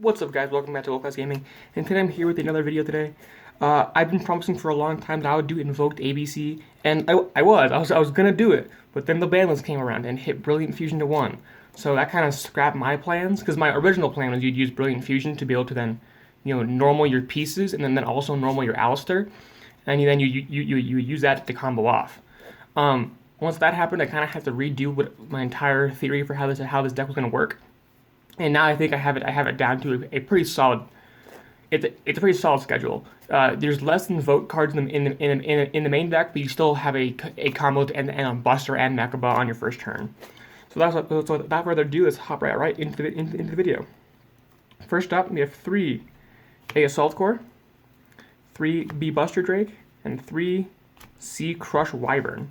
What's up, guys? Welcome back to GoldClassGaming, and today I'm here with another video today. I've been promising for a long time that I would do Invoked ABC, and I was gonna do it, but then the ban list came around and hit Brilliant Fusion to 1. So that kind of scrapped my plans, because my original plan was you'd use Brilliant Fusion to be able to then, normal your pieces, and then also normal your Alistair, and then you use that to combo off. Once that happened, I kind of had to redo my entire theory for how this deck was gonna work. And now I think I have it down to a pretty solid. It's a pretty solid schedule. There's less Invoked cards in the main deck, but you still have a combo to end on Buster and Mechaba on your first turn. So without further ado, let's hop right into the video. First up, we have 3 A Assault Core, 3 B Buster Drake, and 3 C Crush Wyvern.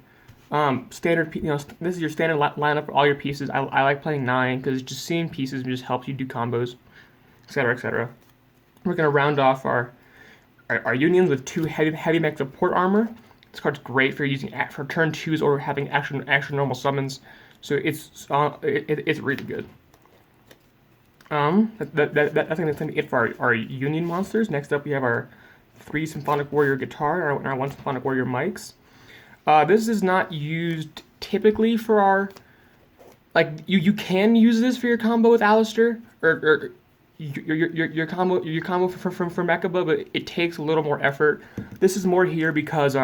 Standard, this is your standard lineup for all your pieces. I like playing 9 because just seeing pieces just helps you do combos, etc., etc. We're gonna round off our unions with 2 heavy mech support armor. This card's great for using for turn 2s or having extra normal summons. So it's really good. That's gonna be it for our union monsters. Next up, we have our 3 Symphonic Warrior guitar and our 1 Symphonic Warrior mics. This is not used typically for our, you can use this for your combo with Alistair or your combo for Mechaba, but it takes a little more effort. This is more here because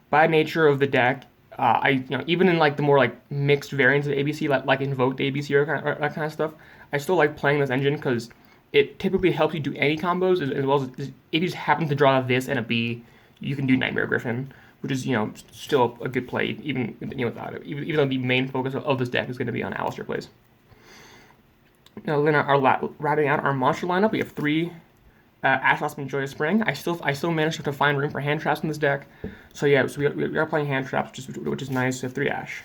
by nature of the deck, even in the more mixed variants of ABC like Invoked ABC or that kind of stuff, I still like playing this engine because it typically helps you do any combos as well as if you just happen to draw this and a B, you can do Nightmare Griffin, which is, still a good play, even without it. Even though the main focus of this deck is going to be on Alistair plays. Now, then rounding out our monster lineup, we have 3 Ash Blossom and Joyous Spring. I still managed to find room for hand traps in this deck. So yeah, so we are playing hand traps, which is nice. So 3 Ash.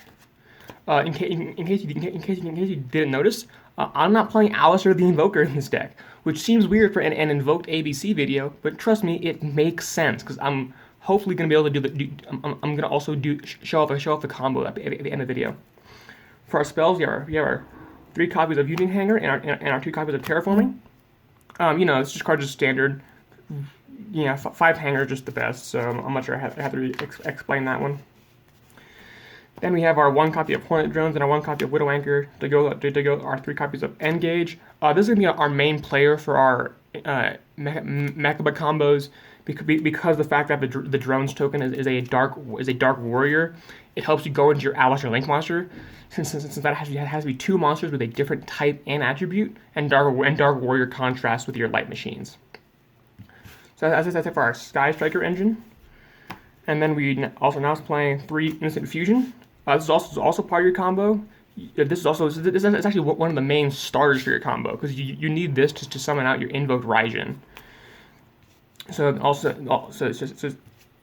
In case you didn't notice, I'm not playing Alistair the Invoker in this deck, which seems weird for an Invoked ABC video, but trust me, it makes sense because I'm hopefully going to be able to I'm going to also show off the combo at the end of the video. For our spells, we have our 3 copies of Union Hanger and our 2 copies of Terraforming. It's just cards as standard. 5 Hanger just the best, so I'm not sure I have to really explain that one. Then we have our 1 copy of Hornet Drones and our 1 copy of Widow Anchor to go our 3 copies of Engage. This is going to be our main player for our Mechaba combos. Because the fact that the drones token is a dark warrior, it helps you go into your Alistair Link monster. Since that has to be 2 monsters with a different type and attribute, and dark warrior contrasts with your light machines. So that's it for our Sky Striker engine. And then we also playing 3 Instant Fusion. This is also part of your combo. This is actually one of the main starters for your combo because you need this to summon out your Invoked Raijin. So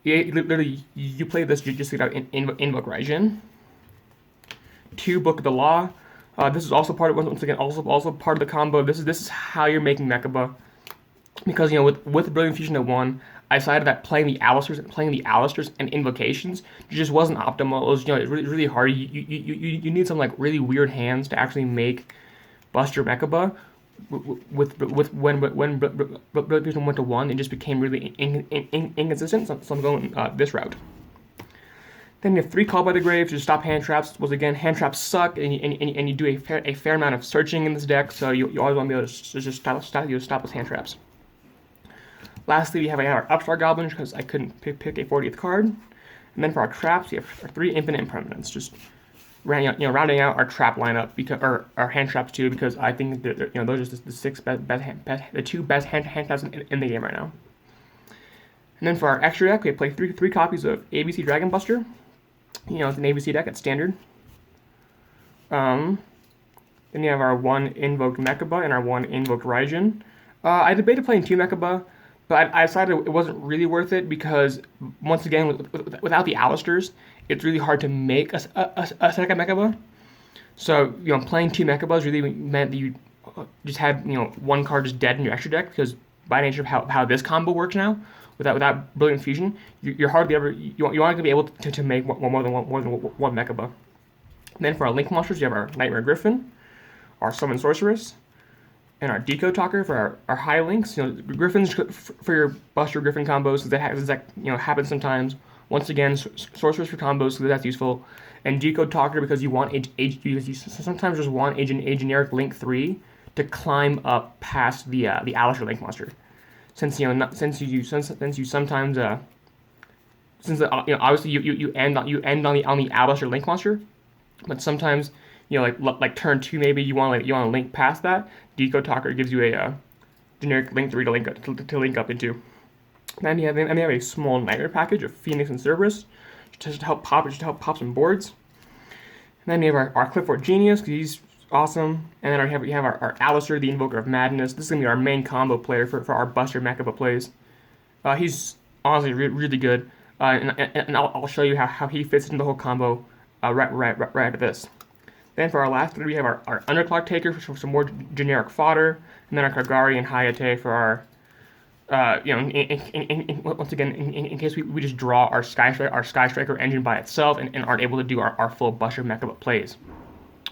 literally you play this just to get out Invoke Raijin. 2 Book of the Law. This is also part of also part of the combo. This is how you're making Mechaba, because with Brilliant Fusion to 1, I decided that playing the Alistairs and Invocations just wasn't optimal. It was really hard. You need some really weird hands to actually make Buster Mechaba. When Brilliant Fusion went to 1, it just became really inconsistent, so I'm going this route. Then you have 3 Call by the Grave to stop hand traps. Once again, hand traps suck, and you do a fair amount of searching in this deck, so you always want to be able to just stop those hand traps. Lastly, we have our Upstart Goblin because I couldn't pick a 40th card. And then for our traps, we have our 3 Infinite Impermanents, just rounding out our trap lineup, because our hand traps too, because I think that those are just the 2 best hand traps in the game right now. And then for our extra deck, we play 3 copies of ABC Dragon Buster. It's an ABC deck. It's standard. Then you have our 1 Invoked Mechaba and our 1 Invoked Raijin. I debated playing 2 Mechaba, but I decided it wasn't really worth it because, once again, without the Alistairs, it's really hard to make a second Mechaba. So, playing 2 Mechabas really meant that you just had, 1 card just dead in your extra deck, because by nature of how this combo works now, without Brilliant Fusion, you're hardly ever, you aren't going to be able to make more than one Mechaba. Then for our Link monsters, you have our Nightmare Griffin, our Summon Sorceress, and our Decode Talker for our high links. Griffins for your Buster Griffin combos, that happens sometimes. Once again, Sorcerers for combos, so that's useful. And Decode Talker because because you sometimes just want a generic Link 3 to climb up past the Alistair Link monster. Since obviously you end on the Alistair Link monster, but sometimes like turn 2 maybe you want to link past that. Decode Talker gives you a generic Link 3 to link up into. Then you have a small nightmare package of Phoenix and Cerberus just to help pop some boards. And then you have our Clipboard Genius, because he's awesome. And then we have our Alistair, the Invoker of Madness. This is going to be our main combo player for our Buster Mechaba plays. He's honestly really good. And I'll show you how he fits into the whole combo right after this. Then for our last three, we have our Underclock Taker for some more generic fodder. And then our Kagari and Hayate for our once again, in case we just draw our Sky Striker engine by itself and aren't able to do our full Buster Mechaba plays.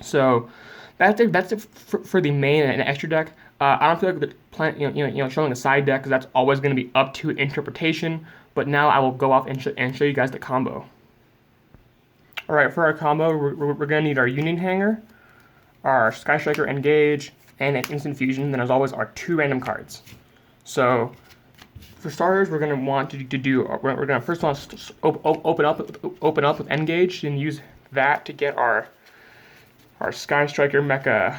So that's it for the main and extra deck. I don't feel like showing a side deck because that's always going to be up to interpretation. But now I will go off and show you guys the combo. All right, for our combo, we're going to need our Union Hanger, our Sky Striker Engage, and an Instant Fusion. And then as always, our 2 random cards. So for starters, we're going to want to do. We're going to first want to open up with Engage and use that to get our Sky Striker Mecha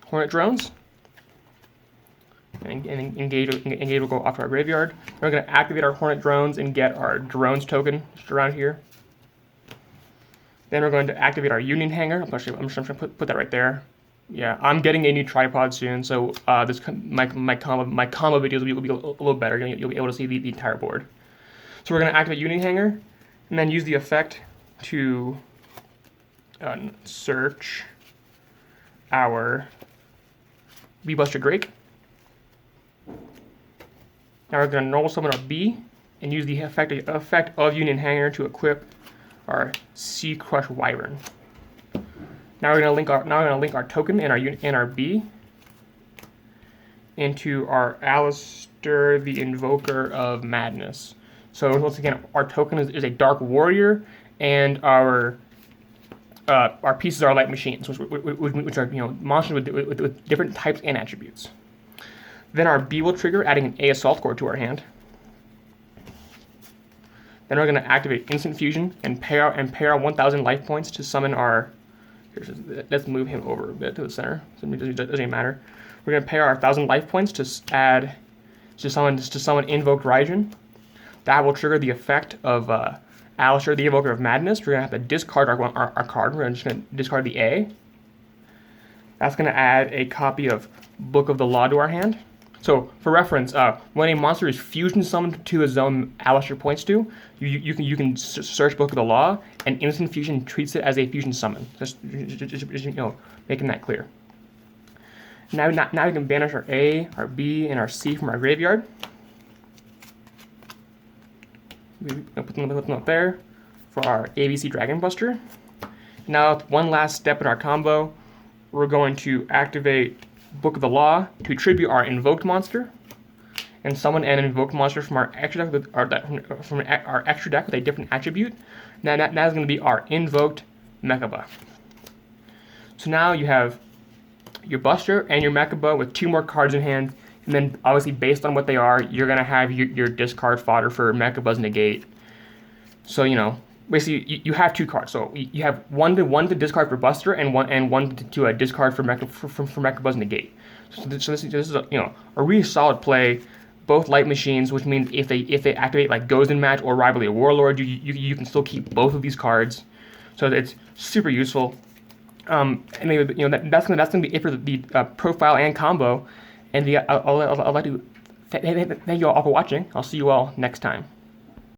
Hornet Drones. And engage will go off to our graveyard. We're going to activate our Hornet Drones and get our Drones token just around here. Then we're going to activate our Union Hanger. I'm just going to put that right there. Yeah, I'm getting a new tripod soon, so my combo videos will be a little better. You'll be able to see the entire board. So we're going to activate Union Hanger, and then use the effect to search our B-Buster Drake. Now we're going to normal summon our B, and use the effect of Union Hanger to equip our Sea Crush Wyvern. Now we're going to link our token and our B into our Alistair, the Invoker of Madness. So once again, our token is a Dark Warrior, and our pieces are Light Machines, which are monsters with different types and attributes. Then our B will trigger, adding an A Assault Core to our hand. Then we're going to activate Instant Fusion and pay our 1,000 life points to summon our. Let's move him over a bit to the center. So it doesn't matter. We're going to pay our 1,000 life points to summon Invoked Raijin. That will trigger the effect of Alistair, the Invoker of Madness. We're going to have to discard our card. We're just going to discard the A. That's going to add a copy of Book of the Law to our hand. So, for reference, when a monster is fusion summoned to a zone Alistair points to, you can search Book of the Law, and Instant Fusion treats it as a fusion summon. Just making that clear. Now we can banish our A, our B, and our C from our graveyard. We'll put them up there for our ABC Dragon Buster. Now, one last step in our combo, we're going to activate Book of the Law to tribute our invoked monster, and summon an invoked monster from our extra deck with a different attribute. Now that is going to be our invoked Mechaba. So now you have your Buster and your Mechaba with 2 more cards in hand, and then obviously based on what they are, you're going to have your discard fodder for Mechaba's Negate. So basically you have 2 cards. So you have one to discard for Buster, and one to discard for Mechaba's Negate. So this is a really solid play. Both Light Machines, which means if they activate like Ghost in Match or Rivalry of Warlord, you can still keep both of these cards. So it's super useful. Anyway, that's gonna be it for the profile and combo. And I'll like to thank you all for watching. I'll see you all next time.